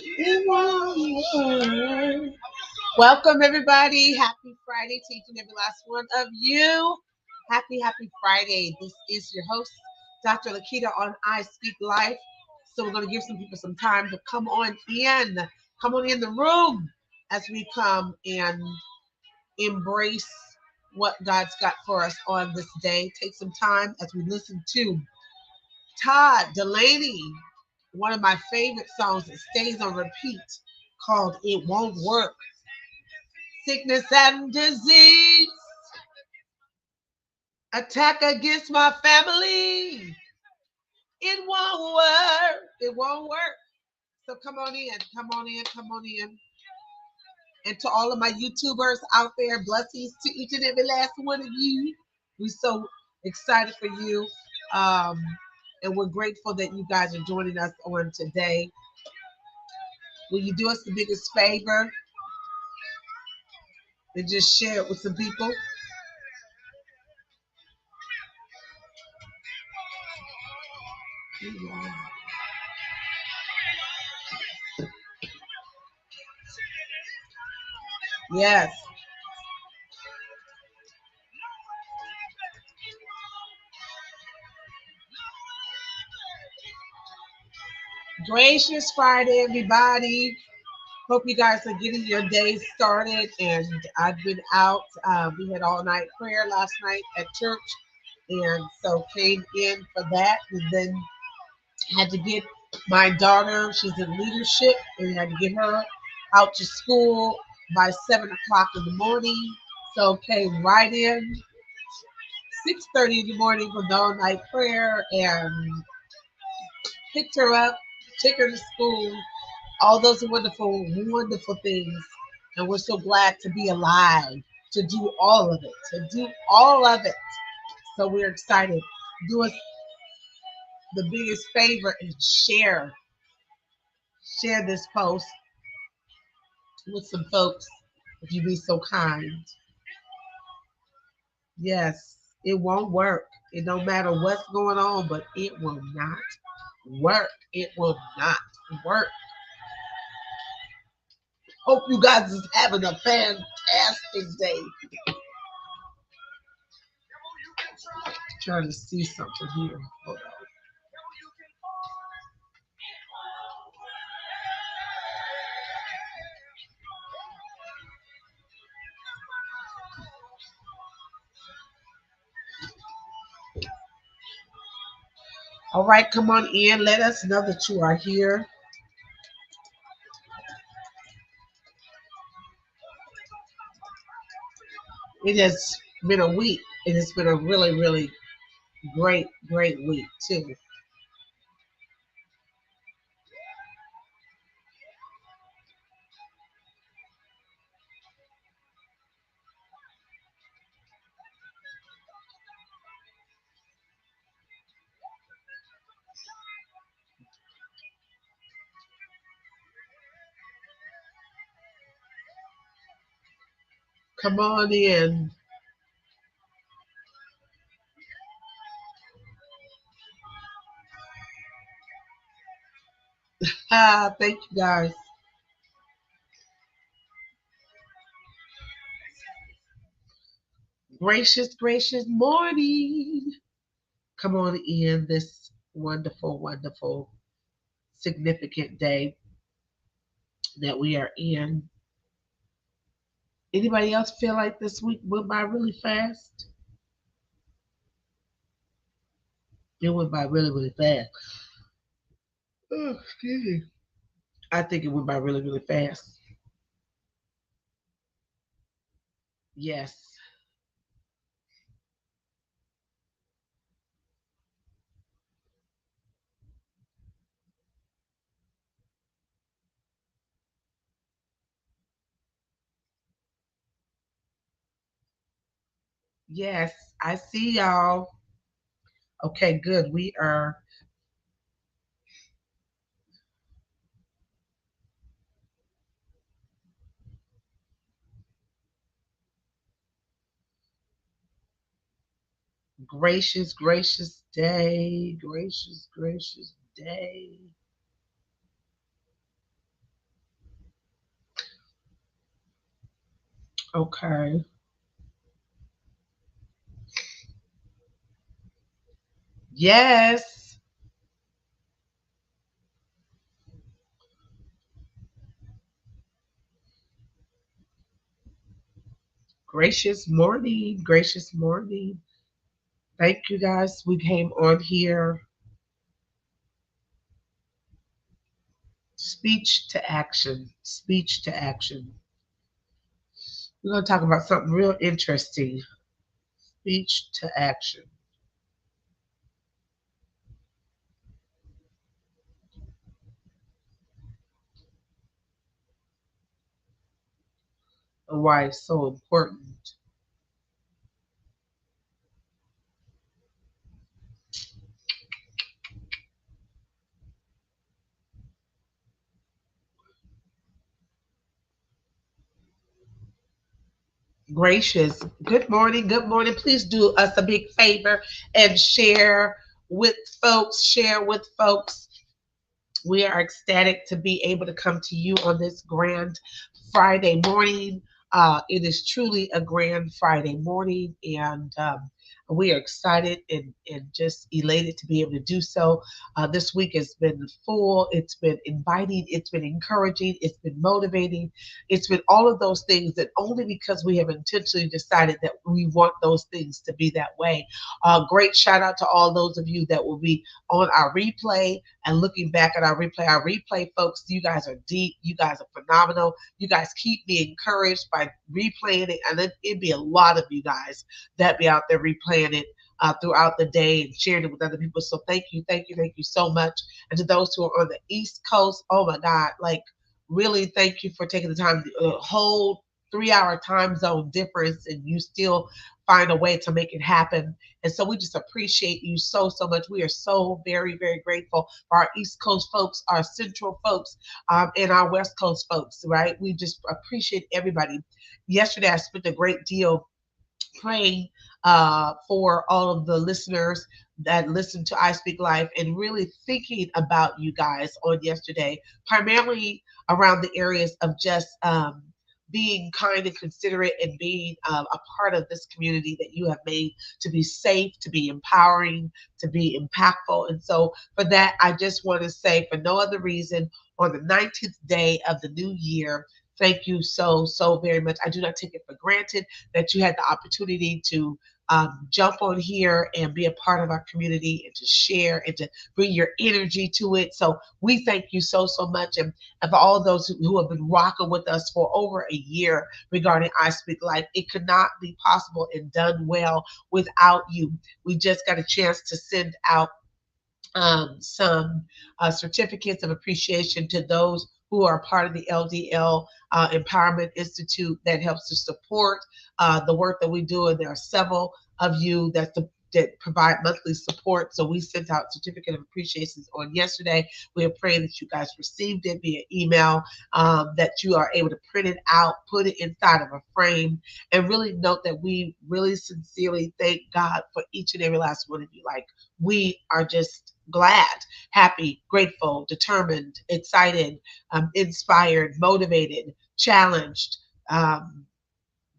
It won't work. Welcome, everybody. Happy Friday to each and every last one of you. Happy Friday. This is your host, Dr. Lakita on I Speak Life. So, we're going to give some people some time to come on in. Come on in the room as we come and embrace what God's got for us on this day. Take some time as we listen to Todd Delaney, one of my favorite songs that stays on repeat called It Won't Work. Sickness and disease attack against my family. It won't work. It won't work. So come on in. Come on in. Come on in. And to all of my YouTubers out there, blessings to each and every last one of you. We're so excited for you. Um, and we're grateful that you guys are joining us on today. Will you do us the biggest favor and just share it with some people? Yes. Gracious Friday, everybody. Hope you guys are getting your day started. And I've been out. We had all night prayer last night at church. And so came in for that. And then had to get my daughter, she's in leadership, and had to get her out to school by 7 o'clock in the morning. So came right in 6:30 in the morning for the all night prayer and picked her up, took her to school, all those wonderful, wonderful things. And we're so glad to be alive, to do all of it, to do all of it. So we're excited. Do us the biggest favor and share this post with some folks if you be so kind. Yes, it won't work. It don't matter what's going on, but it will not work. It will not work. Hope you guys is having a fantastic day. Trying to see something here. Hold on. All right, come on in. Let us know that you are here. It has been a week. It has been a really, really great week too. Come on in. Thank you guys. Gracious morning. Come on in this wonderful, significant day that we are in. Anybody else feel like this week went by really fast? It went by really fast. Oh, excuse me. I think it went by really fast. Yes. Yes. I see y'all. Okay, good. We are. Gracious day. Gracious, gracious day. Okay. Yes. Gracious morning. Gracious morning. Thank you guys. We came on here. Speech to action. Speech to action. We're going to talk about something real interesting. Speech to action. And why it's so important. Gracious. Good morning. Good morning. Please do us a big favor and share with folks. Share with folks. We are ecstatic to be able to come to you on this grand Friday morning. It is truly a grand Friday morning, and we are excited and just elated to be able to do so. This week has been full, it's been inviting, it's been encouraging, it's been motivating, it's been all of those things that only because we have intentionally decided that we want those things to be that way. Great shout out to all those of you that will be on our replay and looking back at our replay folks, you guys are deep, you guys are phenomenal, you guys keep me encouraged by replaying it, and then it'd be a lot of you guys that be out there replaying it throughout the day and sharing it with other people. So thank you, thank you, thank you so much. And to those who are on the East Coast, oh my God, like really thank you for taking the time to hold 3 hour time zone difference, and you still find a way to make it happen. And so we just appreciate you so, so much. We are so very, very grateful for our East Coast folks, our Central folks, and our West Coast folks, right? We just appreciate everybody. Yesterday, I spent a great deal praying for all of the listeners that listen to I Speak Life and really thinking about you guys on yesterday, primarily around the areas of just being kind and considerate and being a part of this community that you have made to be safe, to be empowering, to be impactful. And so, for that, I just want to say, for no other reason, on the 19th day of the new year, thank you so, so very much. I do not take it for granted that you had the opportunity to jump on here and be a part of our community and to share and to bring your energy to it. So we thank you so, so much. And for all of those who have been rocking with us for over a year regarding I Speak Life, it could not be possible and done well without you. We just got a chance to send out some certificates of appreciation to those who are part of the LDL Empowerment Institute that helps to support the work that we do. And there are several of you that provide monthly support. So we sent out certificate of appreciations on yesterday. We are praying that you guys received it via email, that you are able to print it out, put it inside of a frame, and really note that we really sincerely thank God for each and every last one of you. Like, we are just glad, happy, grateful, determined, excited, inspired, motivated, challenged,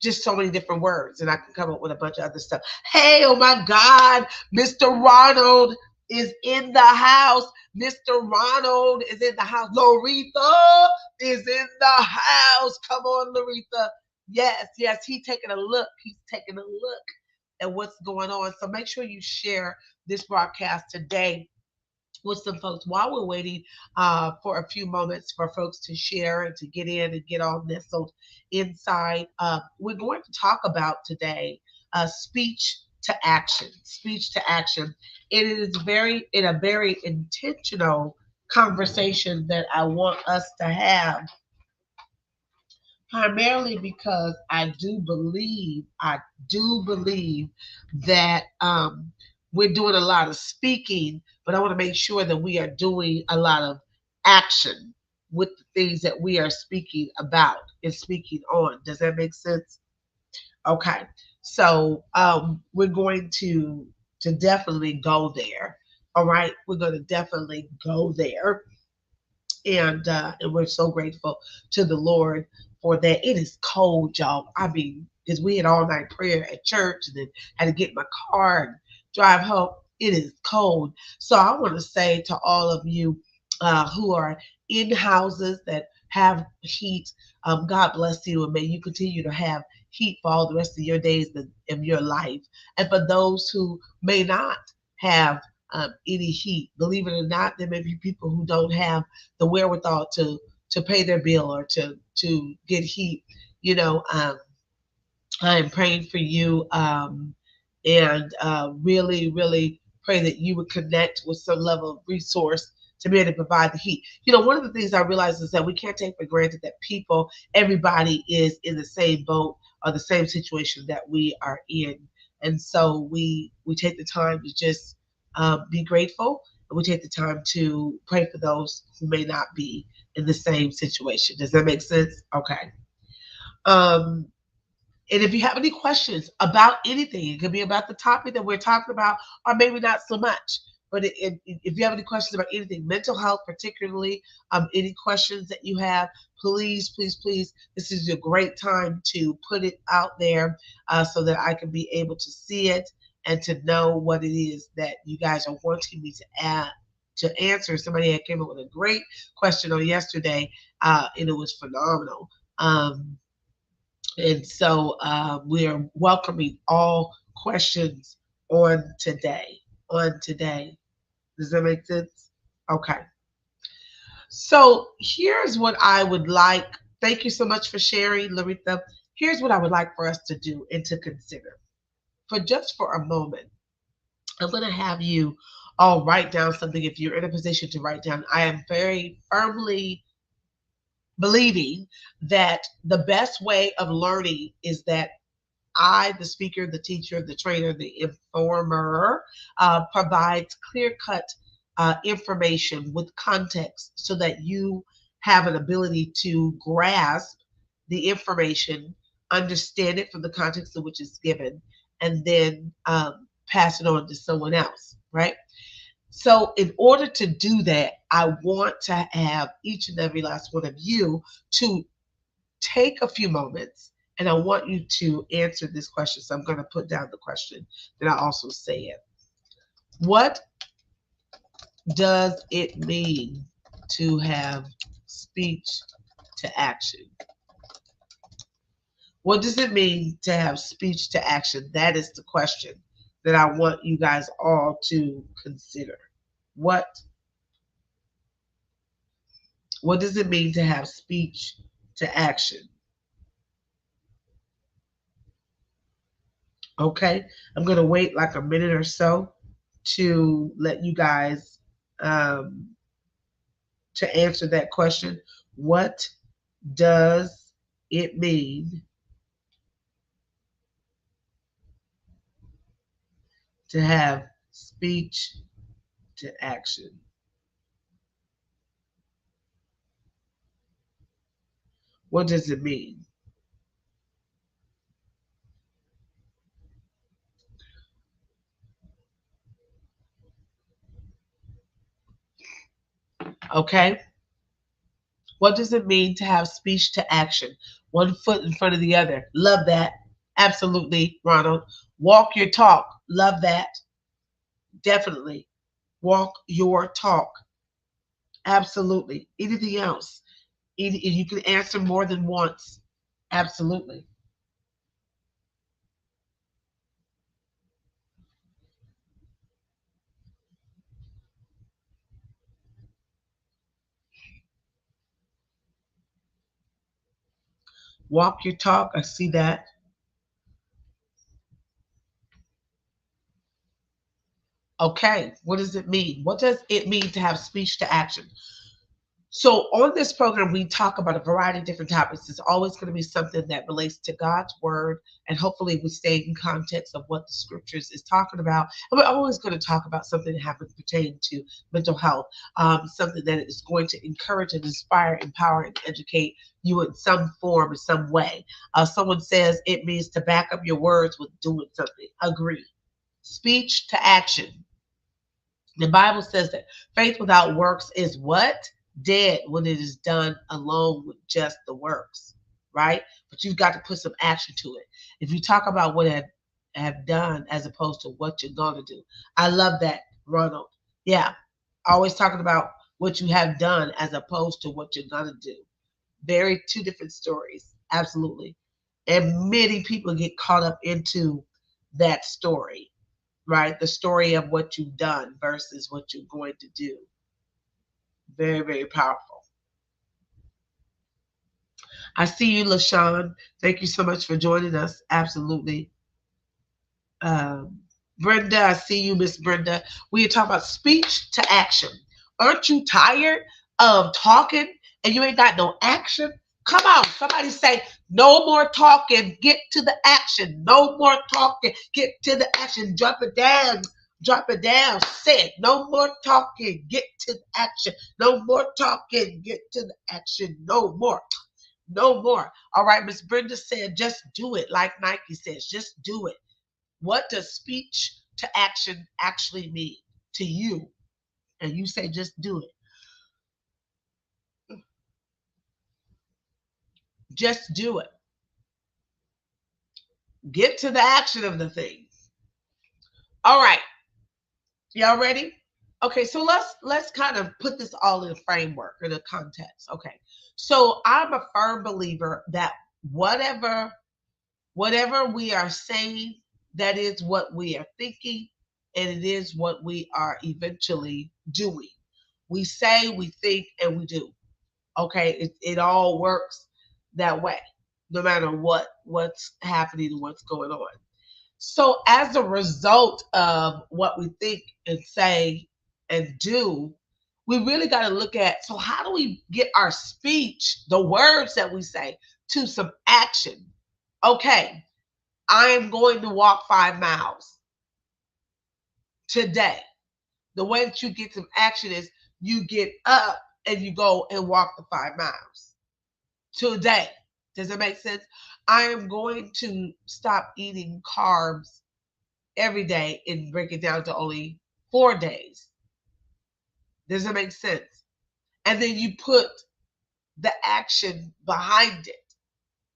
just so many different words, and I can come up with a bunch of other stuff. Hey, oh my God, Mr. Ronald is in the house. Mr. Ronald is in the house. Loretha is in the house. Come on, Loretha. Yes, yes, he's taking a look. He's taking a look at what's going on. So make sure you share this broadcast today with some folks while we're waiting for a few moments for folks to share and to get in and get all nestled inside. We're going to talk about today speech to action. Speech to action. It is a very intentional conversation that I want us to have, primarily because I do believe that we're doing a lot of speaking, but I want to make sure that we are doing a lot of action with the things that we are speaking about and speaking on. Does that make sense? Okay. So we're going to to definitely go there. All right, we're going to definitely go there, and we're so grateful to the Lord for that. It is cold, y'all. I mean, because we had all night prayer at church, and then had to get in my car and drive home. It is cold, so I want to say to all of you who are in houses that have heat, God bless you, and may you continue to have heat for all the rest of your days of your life. And for those who may not have any heat, believe it or not, there may be people who don't have the wherewithal to pay their bill or to get heat. You know, I am praying for you, and really, really pray that you would connect with some level of resource to be able to provide the heat. You know, one of the things I realize is that we can't take for granted that everybody is in the same boat or the same situation that we are in, and so we take the time to just be grateful, and we take the time to pray for those who may not be in the same situation. Does that make sense? Okay. Um, and if you have any questions about anything, it could be about the topic that we're talking about, or maybe not so much. But if you have any questions about anything, mental health particularly, any questions that you have, please, please, please, this is a great time to put it out there so that I can be able to see it and to know what it is that you guys are wanting me to add to answer. Somebody had came up with a great question on yesterday, and it was phenomenal. And so we are welcoming all questions on today. On today. Does that make sense? Okay. So here's what I would like. Thank you so much for sharing, Laritha. Here's what I would like for us to do and to consider. For a moment, I'm going to have you all write down something if you're in a position to write down. I am very firmly believing that the best way of learning is that I, the speaker, the teacher, the trainer, the informer, provides clear cut information with context so that you have an ability to grasp the information, understand it from the context in which it's given, and then pass it on to someone else, right? So, in order to do that, I want to have each and every last one of you to take a few moments, and I want you to answer this question. So I'm going to put down the question, then I also say it. What does it mean to have speech to action? What does it mean to have speech to action? That is the question that I want you guys all to consider. What what does it mean to have speech to action? Okay, I'm going to wait like a minute or so to let you guys um, to answer that question. What does it mean to have speech to action? What does it mean? Okay, what does it mean to have speech to action? One foot in front of the other. Love that. Absolutely, Ronald. Walk your talk. Love that. Definitely. Walk your talk. Absolutely. Anything else? You can answer more than once. Absolutely. Walk your talk. I see that. Okay. What does it mean? What does it mean to have speech to action? So on this program, we talk about a variety of different topics. It's always going to be something that relates to God's word, and hopefully we stay in context of what the scriptures is talking about. And we're always going to talk about something that happens pertaining to mental health, something that is going to encourage and inspire, empower, and educate you in some form, in some way. Someone says it means to back up your words with doing something. Agree. Speech to action. The Bible says that faith without works is what? Dead when it is done alone with just the works, right? But you've got to put some action to it. If you talk about what have done as opposed to what you're going to do. I love that, Ronald. Yeah, always talking about what you have done as opposed to what you're going to do. Very two different stories. Absolutely. And many people get caught up into that story, right? The story of what you've done versus what you're going to do. Very, very powerful. I see you, LaShawn. Thank you so much for joining us. Absolutely. Um, Brenda, I see you, Miss Brenda. We are talking about speech to action. Aren't you tired of talking and you ain't got no action? Come on, somebody say, no more talking, get to the action. No more talking, get to the action. Drop it down. Say it. No more talking, get to the action. No more talking, get to the action. No more. No more. All right, Miss Brenda said, just do it. Like Nike says, just do it. What does speech to action actually mean to you? And you say, just do it. Just do it. Get to the action of the thing. All right. Y'all ready? Okay, so let's kind of put this all in a framework, in a context. Okay. So I'm a firm believer that whatever whatever we are saying, that is what we are thinking, and it is what we are eventually doing. We say, we think, and we do. Okay, it all works that way, no matter what's happening and what's going on. So as a result of what we think and say and do, we really got to look at, so how do we get our speech, the words that we say, to some action? Okay, I am going to walk 5 miles today. The way that you get some action is you get up and you go and walk the 5 miles today. Does that make sense? I am going to stop eating carbs every day and break it down to only 4 days. Does that make sense? And then you put the action behind it.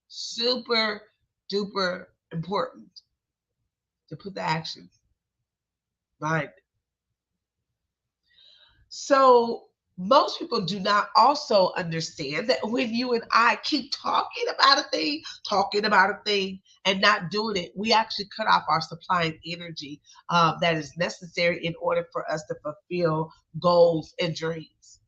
Super duper important to put the action behind it. So most people do not also understand that when you and I keep talking about a thing, and not doing it, we actually cut off our supply of energy that is necessary in order for us to fulfill goals and dreams.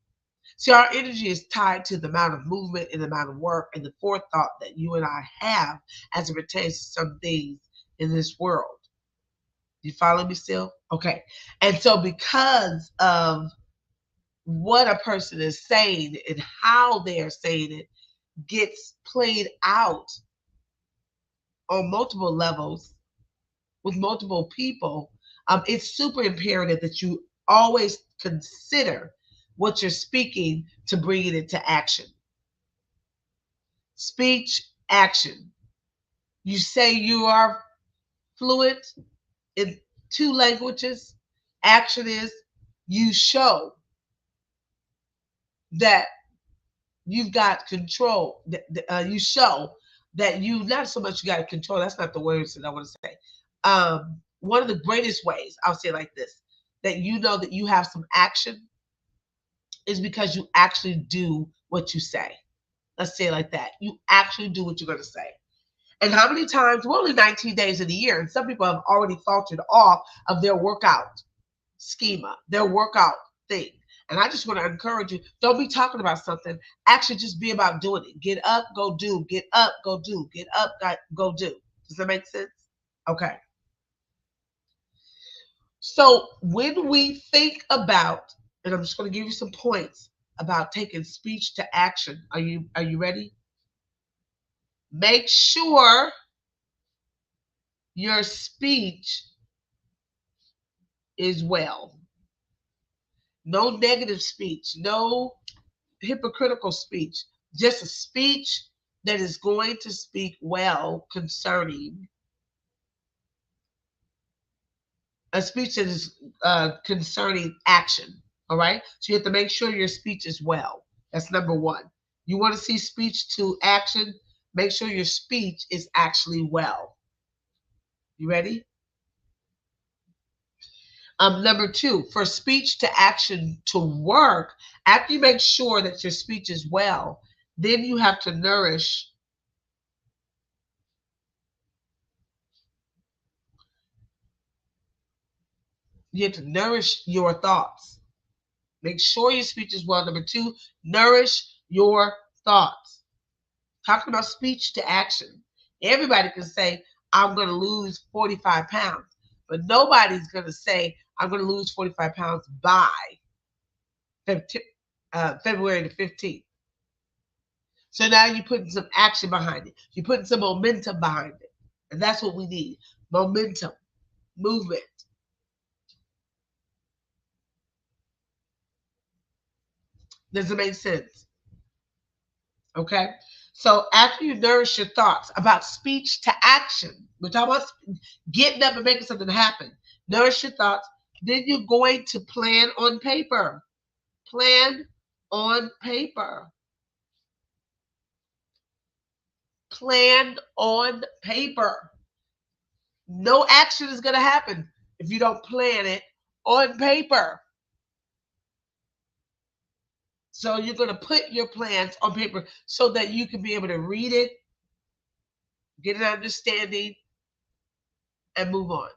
See, our energy is tied to the amount of movement and the amount of work and the forethought that you and I have as it pertains to some things in this world. You follow me still? Okay. And so because of what a person is saying and how they're saying it gets played out on multiple levels with multiple people, it's super imperative that you always consider what you're speaking to bring it into action. Speech, action. You say you are fluent in 2 languages. Action is you show that you've got control. You show that you not so much you got control. That's not the words that I want to say. One of the greatest ways, I'll say it like this, that you know that you have some action is because you actually do what you say. Let's say it like that. You actually do what you're going to say. And how many times? We're only 19 days in a year, and some people have already faltered off of their workout schema, their workout thing. And I just want to encourage you, don't be talking about something. Actually, just be about doing it. Get up, go do. Get up, go do. Get up, go do. Does that make sense? Okay. So when we think about, and I'm just going to give you some points about taking speech to action. Are you ready? Make sure your speech is well. No negative speech, no hypocritical speech, just a speech that is going to speak well concerning A speech that is concerning action. All right. So you have to make sure your speech is well. That's number one. You want to see speech to action? Make sure your speech is actually well. You ready? Number two, for speech to action to work, after you make sure that your speech is well, then you have to nourish. You have to nourish your thoughts. Make sure your speech is well. Number two, nourish your thoughts. Talking about speech to action. Everybody can say, I'm going to lose 45 pounds, but nobody's going to say, I'm going to lose 45 pounds by February the 15th. So now you're putting some action behind it. You're putting some momentum behind it. And that's what we need. Momentum, movement. Does it make sense? Okay. So after you nourish your thoughts about speech to action, we're talking about getting up and making something happen. Nourish your thoughts. Then you're going to plan on paper. Plan on paper. Plan on paper. No action is going to happen if you don't plan it on paper. So you're going to put your plans on paper so that you can be able to read it, get an understanding, and move on.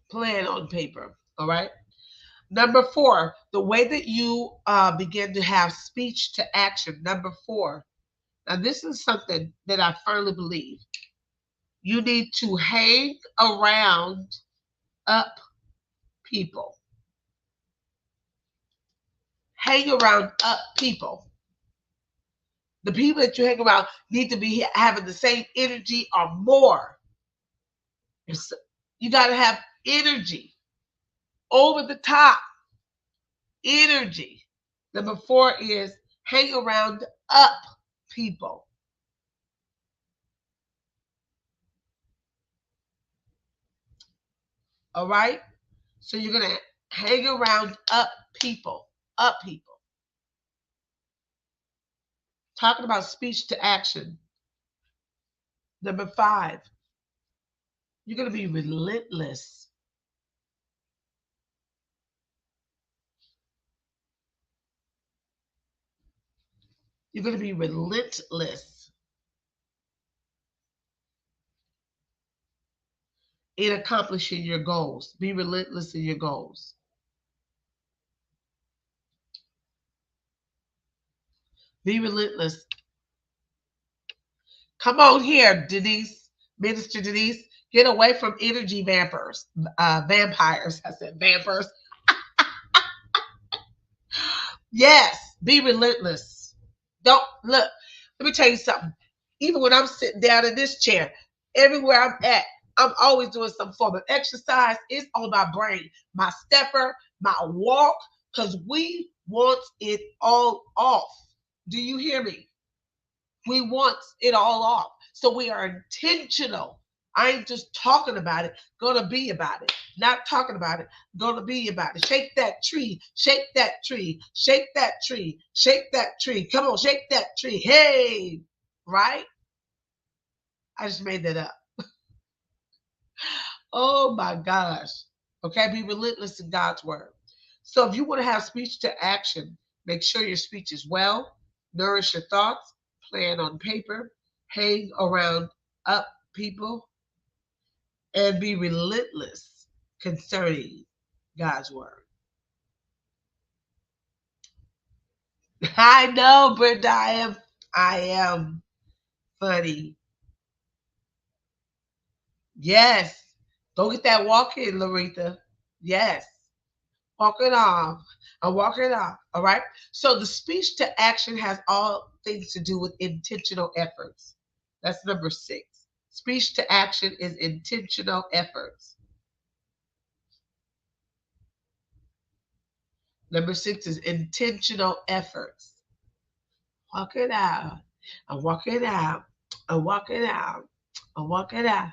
Plan on paper. All right. Number four, the way that you begin to have speech to action. Number four. Now, this is something that I firmly believe. You need to hang around up people. Hang around up people. The people that you hang around need to be having the same energy or more. You got to have energy, over the top energy. Number four is hang around up people. All right? So you're going to hang around up people. Up people. Talking about speech to action. Number five, you're going to be relentless. You're going to be relentless in accomplishing your goals. Be relentless in your goals. Be relentless. Come on here, Denise, Minister Denise. Get away from energy vampires. Vampires. I said vampires. Yes, be relentless. Don't look. Let me tell you something. Even when I'm sitting down in this chair, everywhere I'm at, I'm always doing some form of exercise. It's on my brain, my stepper, my walk, because we want it all off. Do you hear me? We want it all off. So we are intentional. I ain't just talking about it, gonna be about it. Not talking about it, gonna be about it. Shake that tree, shake that tree, shake that tree, shake that tree. Come on, shake that tree. Hey, right? I just made that up. Oh my gosh. Okay, be relentless in God's word. So if you want to have speech to action, make sure your speech is well, nourish your thoughts, plan on paper, hang around up people, and be relentless concerning God's word. I know, Brenda, I am funny. Yes. Go get that walk in, Laretha. Yes. Walk it off. I'm walking it off. All right. So the speech to action has all things to do with intentional efforts. That's number six. Speech to action is intentional efforts. Number six is intentional efforts. Walk it out. I walk it out. I walk it out. I'm walking out.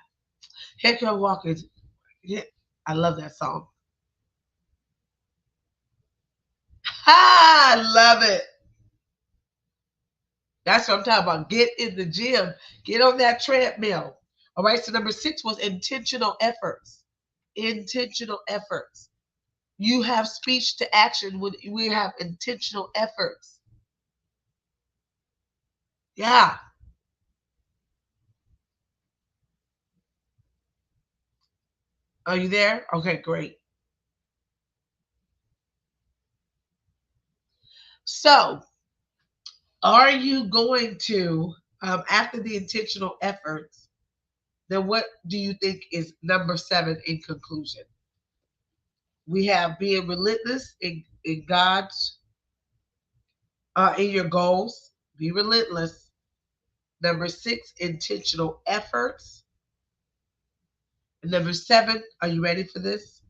Here come walking. Yeah, I love that song. Ha! I love it. That's what I'm talking about. Get in the gym. Get on that treadmill. All right. So number 6 was intentional efforts. Intentional efforts. You have speech to action when we have intentional efforts. Yeah. Are you there? Okay, great. So, are you going to, after the intentional efforts, then what do you think is number 7 in conclusion? We have being relentless in God's, in your goals. Be relentless. Number 6, intentional efforts. And number 7, are you ready for this?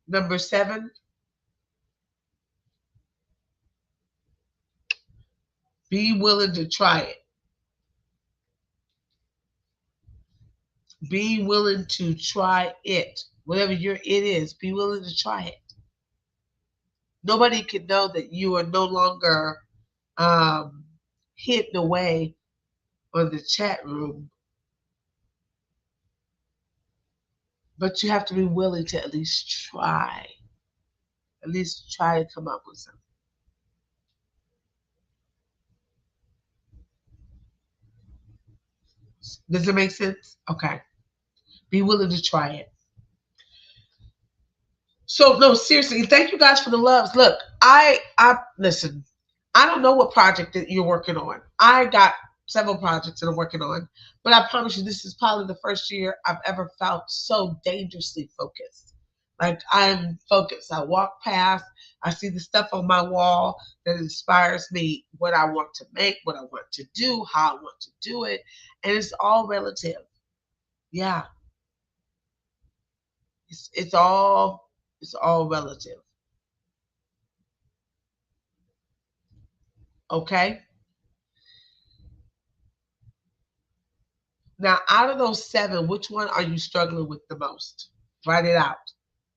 Number 7, be willing to try it. Be willing to try it. Whatever your it is, be willing to try it. Nobody can know that you are no longer um, hidden away on the chat room, but you have to be willing to at least try. At least try to come up with something. Does it make sense? Okay. Be willing to try it. So no, seriously, thank you guys for the loves. Look, I listen. I don't know what project that you're working on. I got several projects that I'm working on, but I promise you, this is probably the first year I've ever felt so dangerously focused. Like I'm focused. I walk past, I see the stuff on my wall that inspires me, what I want to make, what I want to do, how I want to do it, and it's all relative. Yeah, it's all relative. Okay. Now, out of those 7, which one are you struggling with the most? Write it out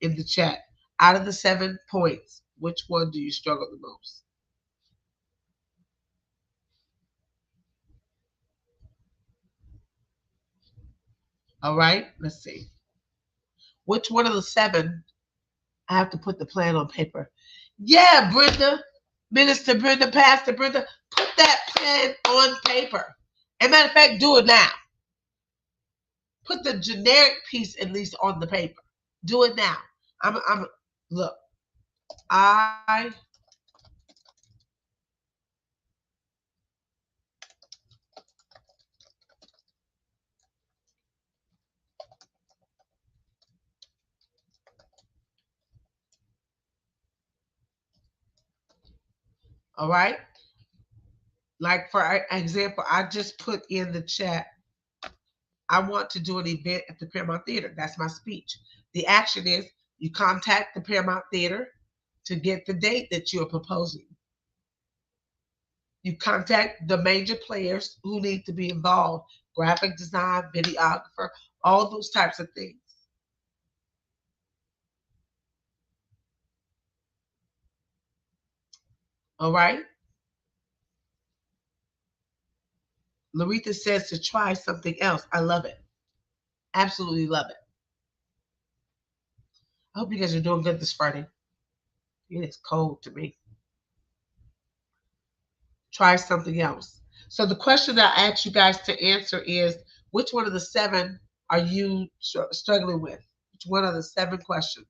in the chat. Out of the 7 points, which one do you struggle the most? All right, let's see. Which one of the 7? I have to put the plan on paper. Yeah, Brenda, Minister Brenda, Pastor Brenda, put that plan on paper. As a matter of fact, do it now. Put the generic piece at least on the paper. Do it now. I'm look. I all right. Like for example, I just put in the chat, I want to do an event at the Paramount Theater. That's my speech. The action is you contact the Paramount Theater to get the date that you're proposing. You contact the major players who need to be involved, graphic design, videographer, all those types of things. All right. Laretha says to try something else. I love it. Absolutely love it. I hope you guys are doing good this Friday. It is cold to me. Try something else. So the question that I ask you guys to answer is, which one of the 7 are you struggling with? Which one of the 7 questions?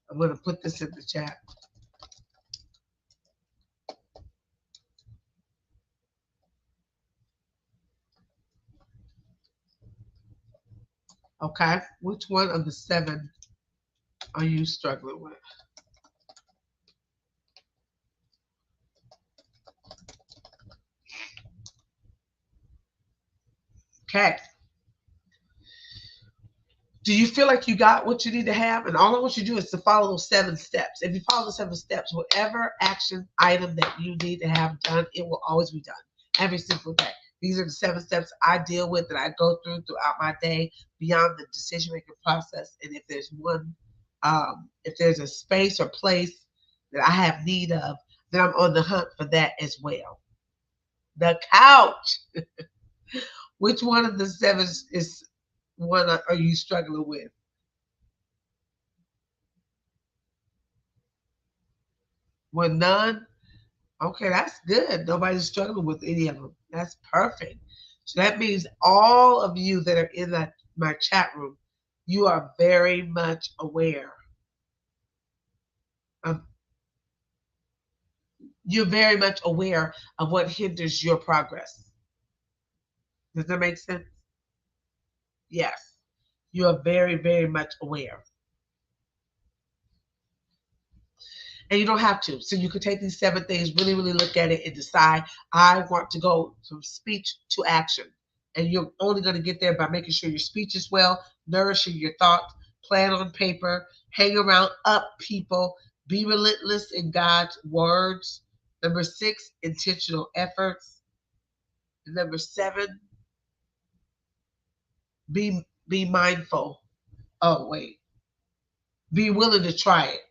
I'm going to put this in the chat. Okay. Which one of the 7 are you struggling with? Okay. Do you feel like you got what you need to have? And all I want you to do is to follow those 7 steps. If you follow the 7 steps, whatever action item that you need to have done, it will always be done every single day. These are the 7 steps I deal with that I go throughout my day beyond the decision making process. And if there's if there's a space or place that I have need of, then I'm on the hunt for that as well. The couch. Which one of the 7 is one are you struggling with? Well, none. Okay, that's good. Nobody's struggling with any of them. That's perfect. So that means all of you that are in my chat room, you are very much aware of you're very much aware of what hinders your progress. Does that make sense? Yes. You are very, very much aware. And you don't have to. So you could take these 7 things, really, really look at it and decide, I want to go from speech to action. And you're only going to get there by making sure your speech is well, nourishing your thoughts, plan on paper, hang around up people, be relentless in God's words. Number 6, intentional efforts. And number 7, be mindful. Oh, wait. Be willing to try it.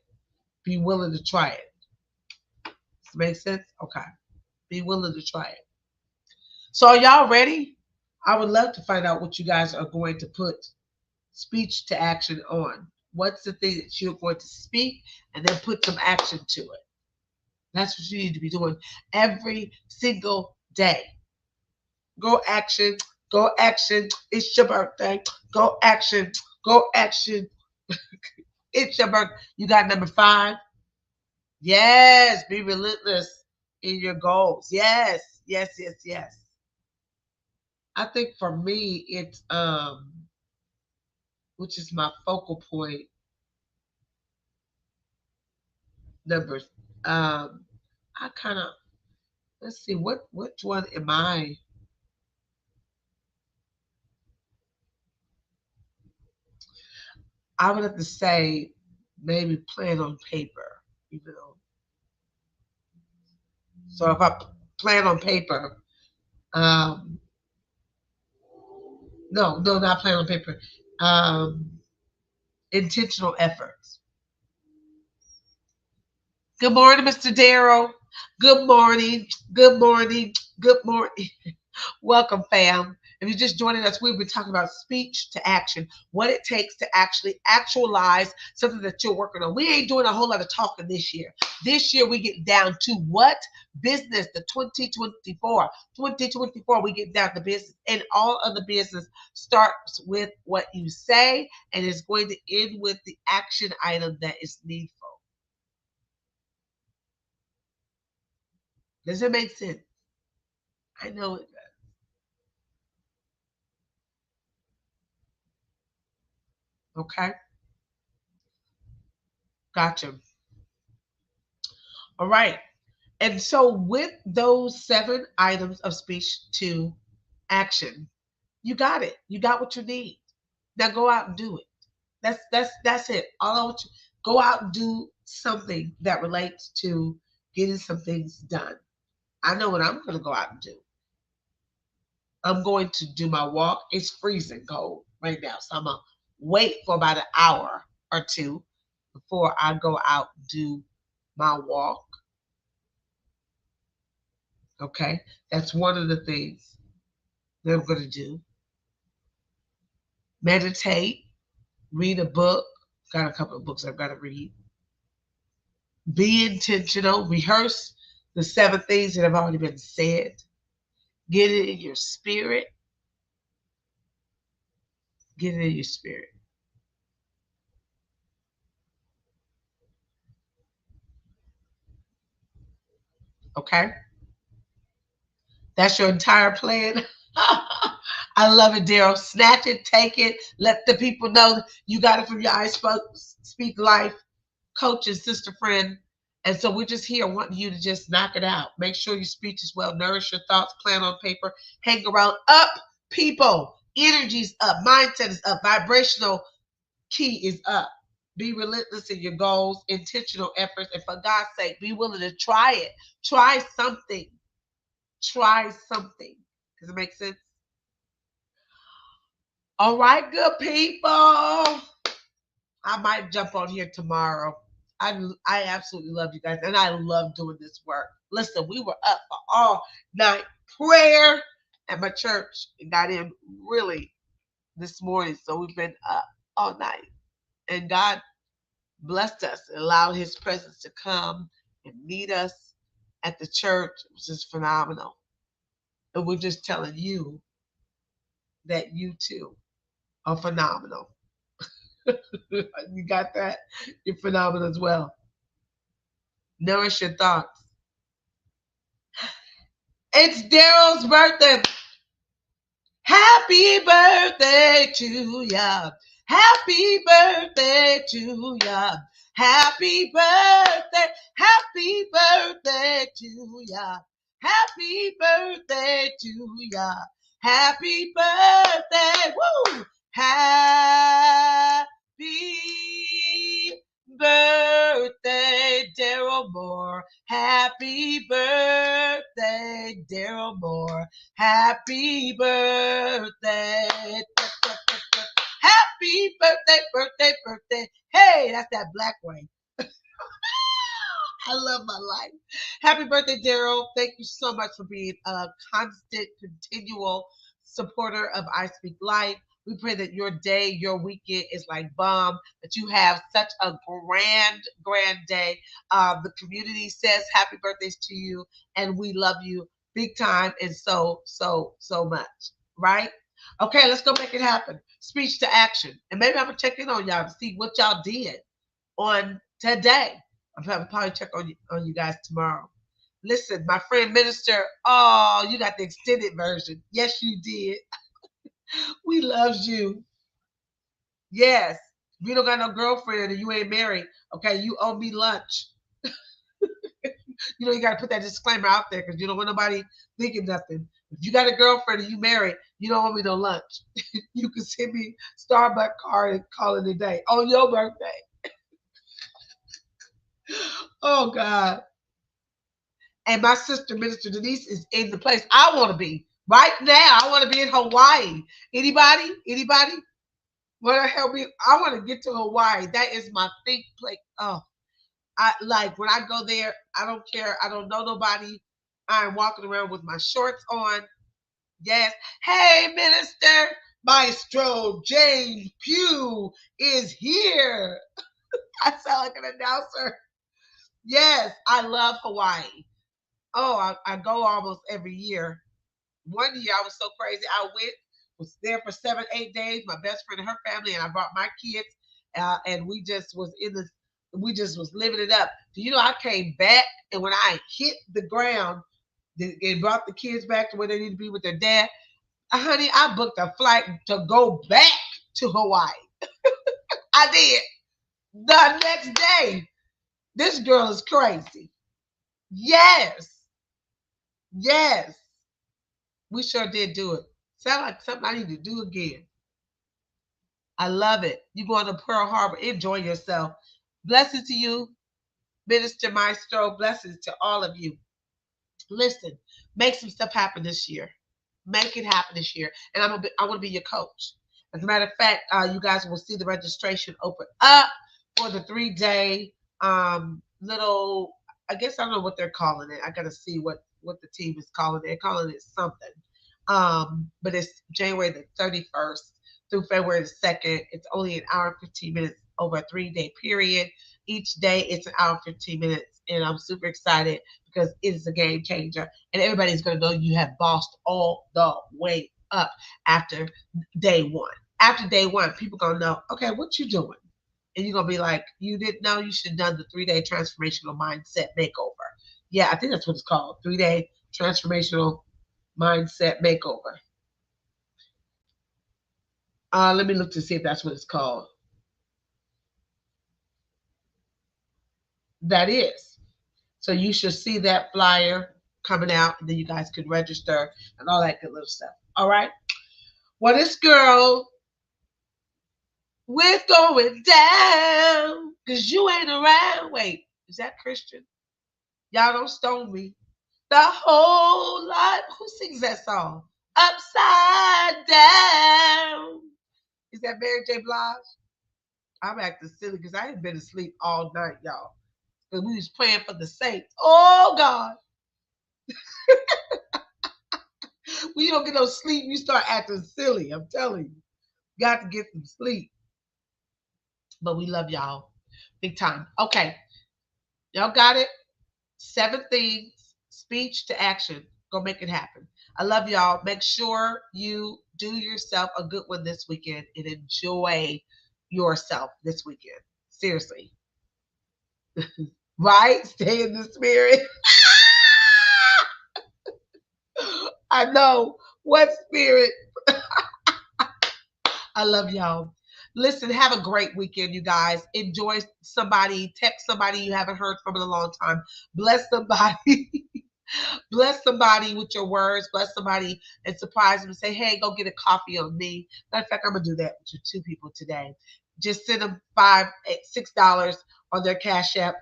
Be willing to try it. Does it make sense? Okay. Be willing to try it. So are y'all ready? I would love to find out what you guys are going to put speech to action on. What's the thing that you're going to speak and then put some action to it? That's what you need to be doing every single day. Go action, go action. It's your birthday. Go action, go action. It's your birthday. You got number 5? Yes, be relentless in your goals. Yes, yes, yes, yes. I think for me, it's which is my focal point. Numbers. I kind of let's see which one am I? I would have to say maybe plan on paper, even though. So if I plan on paper, um, no, not plan on paper. Um, intentional efforts. Good morning, Mr. Darrell. Good morning. Good morning. Good morning. Welcome, fam. If you're just joining us, we've been talking about speech to action, what it takes to actually actualize something that you're working on. We ain't doing a whole lot of talking this year. This year, we get down to what? Business, the 2024. 2024, we get down to business. And all of the business starts with what you say and is going to end with the action item that is needful. Does it make sense? I know it does. Okay, gotcha. All right. And so with those 7 items of speech to action, you got it. You got what you need. Now go out and do it. That's it. All I want you go out and do something that relates to getting some things done. I know what I'm gonna go out and do. I'm going to do my walk. It's freezing cold right now. So I'm gonna wait for about an hour or two before I go out and do my walk. Okay. That's one of the things that I'm going to do. Meditate, read a book. Got a couple of books I've got to read. Be intentional, rehearse the 7 things that have already been said. Get it in your spirit. Get it in your spirit. Okay? That's your entire plan. I love it, Daryl. Snatch it, take it. Let the people know you got it from your I Speak Life coach and sister friend. And so we're just here wanting you to just knock it out. Make sure your speech is well nourished, your thoughts, plan on paper, hang around up people. Energy's up, mindset is up, vibrational key is up. Be relentless in your goals, intentional efforts, and for God's sake, be willing to try it. Try something. Try something. Does it make sense? All right, good people. I might jump on here tomorrow. I absolutely love you guys, and I love doing this work. Listen, we were up for all night prayer at my church and got in really this morning, so we've been up all night, and God blessed us and allowed His presence to come and meet us at the church, which is phenomenal. And we're just telling you that you too are phenomenal. You got that? You're phenomenal as well. Nourish your thoughts. It's Daryl's birthday. Happy birthday to ya. Happy birthday to ya. Happy birthday. Happy birthday to ya. Happy birthday to ya. Happy birthday. Woo! Happy birthday, Daryl Moore. Happy birthday, Daryl Moore. Happy birthday. Happy birthday, birthday, birthday. Hey, that's that black way. I love my life. Happy birthday, Daryl. Thank you so much for being a constant, continual supporter of I Speak Life. We pray that your day, your weekend is like bomb, that you have such a grand day. The community says happy birthdays to you, and we love you big time and so much, right? Okay, let's go make it happen. Speech to action. And maybe I'm going to check in on y'all to see what y'all did on today. I'll probably check on you guys tomorrow. Listen, my friend Minister, oh, you got the extended version. Yes, you did. We loved you. Yes. If you don't got no girlfriend and you ain't married, okay, you owe me lunch. You got to put that disclaimer out there because you don't want nobody thinking nothing. If you got a girlfriend and you married, you don't owe me no lunch. You can send me Starbucks card and call it a day on your birthday. Oh, God. And my sister, Minister Denise, is in the place I want to be. Right now, I want to be in Hawaii. Anybody? Anybody? Want to help me? I want to get to Hawaii. That is my think place. Oh, I like when I go there. I don't care. I don't know nobody. I'm walking around with my shorts on. Yes. Hey, Minister Maestro James Pugh is here. I sound like an announcer. Yes, I love Hawaii. Oh, I go almost every year. One year I was so crazy. I was there for 7, 8 days. My best friend and her family, and I brought my kids, and we just was living it up. Do you know I came back, and when I hit the ground, and brought the kids back to where they need to be with their dad. Honey, I booked a flight to go back to Hawaii. I did. The next day. This girl is crazy. Yes. Yes. We sure did do it. Sound like something I need to do again. I love it. You going to Pearl Harbor. Enjoy yourself. Blessings to you, Minister Maestro. Blessings to all of you. Listen, make some stuff happen this year. Make it happen this year. And I want to be your coach. As a matter of fact, you guys will see the registration open up for the 3-day little, I guess I don't know what they're calling it. I got to see what the team is calling it. They're calling it something. But it's January the 31st through February the 2nd. It's only an hour and 15 minutes over a 3-day period. Each day it's an hour and 15 minutes. And I'm super excited because it is a game changer. And everybody's going to know you have bossed all the way up after day one. After day one, people going to know, okay, what you doing? And you're going to be like, you didn't know you should have done the 3-day transformational mindset makeover. Yeah, I think that's what it's called. 3-day transformational mindset makeover. Let me look to see if that's what it's called. That is. So you should see that flyer coming out, and then you guys could register and all that good little stuff. All right. Well, this girl We're going down because you ain't around. Wait, is that Christian? Y'all don't stone me. The whole lot. Who sings that song? Upside down. Is that Mary J. Blige? I'm acting silly because I ain't been asleep all night, y'all. Because we was praying for the saints. Oh God. When you don't get no sleep, you start acting silly. I'm telling you. You got to get some sleep. But we love y'all. Big time. Okay. Y'all got it? 7 things, speech to action. Go make it happen. I love y'all. Make sure you do yourself a good one this weekend and enjoy yourself this weekend. Seriously. Right? Stay in the spirit. I know. What spirit? I love y'all. Listen, have a great weekend, you guys. Enjoy somebody, text somebody you haven't heard from in a long time. Bless somebody. Bless somebody with your words. Bless somebody and surprise them and say, hey, go get a coffee on me. Matter of fact, I'm going to do that with 2 people today. Just send them $6 on their Cash App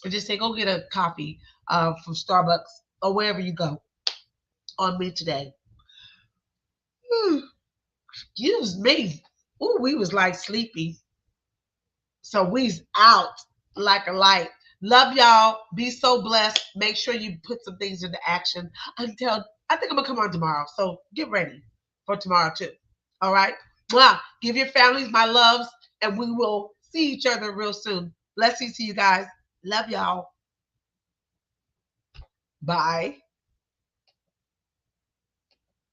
and just say, go get a coffee from Starbucks or wherever you go on me today. Excuse me. Ooh, we was like sleepy. So we's out like a light. Love y'all. Be so blessed. Make sure you put some things into action until I think I'm gonna come on tomorrow. So get ready for tomorrow too. All right. Mwah. Give your families my loves, and we will see each other real soon. Blessings to you guys. Love y'all. Bye.